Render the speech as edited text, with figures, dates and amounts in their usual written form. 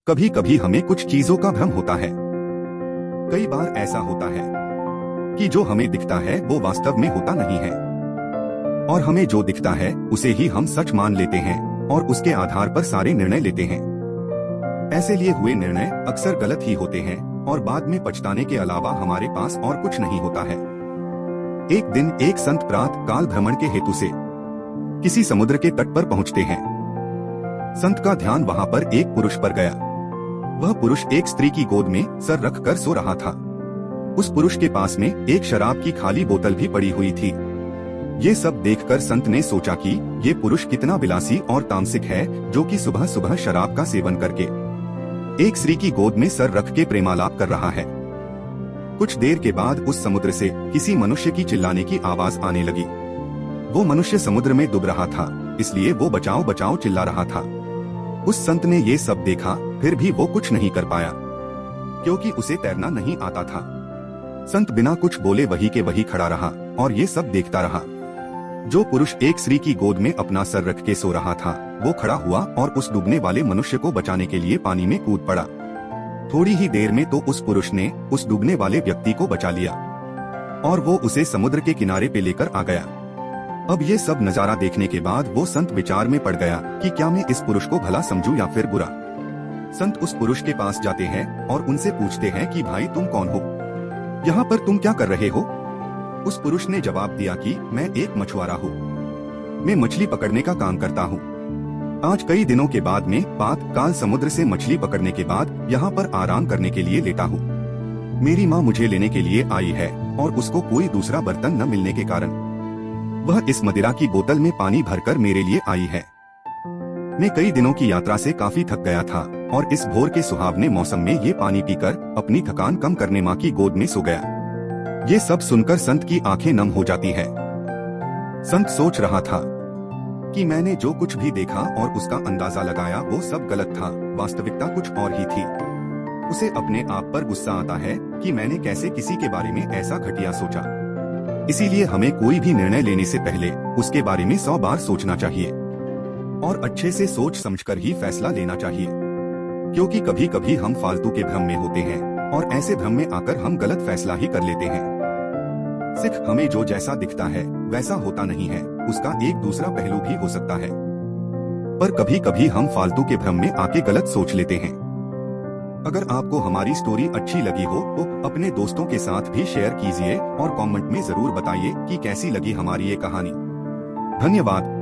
कभी कभी हमें कुछ चीजों का भ्रम होता है। कई बार ऐसा होता है कि जो हमें दिखता है वो वास्तव में होता नहीं है, और हमें जो दिखता है उसे ही हम सच मान लेते हैं और उसके आधार पर सारे निर्णय लेते हैं। ऐसे लिए हुए निर्णय अक्सर गलत ही होते हैं और बाद में पछताने के अलावा हमारे पास और कुछ नहीं होता है। एक दिन एक संत प्रातः काल भ्रमण के हेतु से किसी समुद्र के तट पर पहुंचते हैं। संत का ध्यान वहां पर एक पुरुष पर गया। वह पुरुष एक स्त्री की गोद में सर रखकर सो रहा था। उस पुरुष के पास में एक शराब की खाली बोतल भी पड़ी हुई थी। ये सब देखकर संत ने सोचा कि ये पुरुष कितना विलासी और तामसिक है, जो कि सुबह सुबह शराब का सेवन करके एक स्त्री की गोद में सर रख के प्रेमालाप कर रहा है। कुछ देर के बाद उस समुद्र से किसी मनुष्य की चिल्लाने की आवाज आने लगी। वो मनुष्य समुद्र में डूब रहा था, इसलिए वो बचाओ बचाओ चिल्ला रहा था। उस संत ने ये सब देखा, फिर भी वो कुछ नहीं कर पाया क्योंकि उसे तैरना नहीं आता था। संत बिना कुछ बोले वही के वही खड़ा रहा और ये सब देखता रहा। जो पुरुष एक स्त्री की गोद में अपना सर रख के सो रहा था, वो खड़ा हुआ और उस डूबने वाले मनुष्य को बचाने के लिए पानी में कूद पड़ा। थोड़ी ही देर में तो उस पुरुष ने उस डूबने वाले व्यक्ति को बचा लिया और वो उसे समुद्र के किनारे पे लेकर आ गया। अब ये सब नजारा देखने के बाद वो संत विचार में पड़ गया कि क्या मैं इस पुरुष को भला समझूं या फिर बुरा। संत उस पुरुष के पास जाते हैं और उनसे पूछते हैं कि भाई तुम कौन हो, यहाँ पर तुम क्या कर रहे हो। उस पुरुष ने जवाब दिया कि मैं एक मछुआरा हूँ, मैं मछली पकड़ने का काम करता हूँ। आज कई दिनों के बाद में प्रातः काल समुद्र से मछली पकड़ने के बाद यहाँ पर आराम करने के लिए लेटा हूँ। मेरी माँ मुझे लेने के लिए आई है और उसको कोई दूसरा बर्तन न मिलने के कारण वह इस मदिरा की बोतल में पानी भरकर मेरे लिए आई है। मैं कई दिनों की यात्रा से काफी थक गया था और इस भोर के सुहावने मौसम में ये पानी पीकर अपनी थकान कम करने माँ की गोद में सो गया। ये सब सुनकर संत की आंखें नम हो जाती है। संत सोच रहा था कि मैंने जो कुछ भी देखा और उसका अंदाजा लगाया वो सब गलत था, वास्तविकता कुछ और ही थी। उसे अपने आप पर गुस्सा आता है कि मैंने कैसे किसी के बारे में ऐसा घटिया सोचा। इसीलिए हमें कोई भी निर्णय लेने से पहले उसके बारे में 100 बार सोचना चाहिए और अच्छे से सोच समझकर ही फैसला लेना चाहिए, क्योंकि कभी कभी हम फालतू के भ्रम में होते हैं और ऐसे भ्रम में आकर हम गलत फैसला ही कर लेते हैं। सिख हमें जो जैसा दिखता है वैसा होता नहीं है, उसका एक दूसरा पहलू भी हो सकता है, पर कभी कभी हम फालतू के भ्रम में आके गलत सोच लेते हैं। अगर आपको हमारी स्टोरी अच्छी लगी हो तो अपने दोस्तों के साथ भी शेयर कीजिए और कमेंट में जरूर बताइए कि कैसी लगी हमारी ये कहानी। धन्यवाद।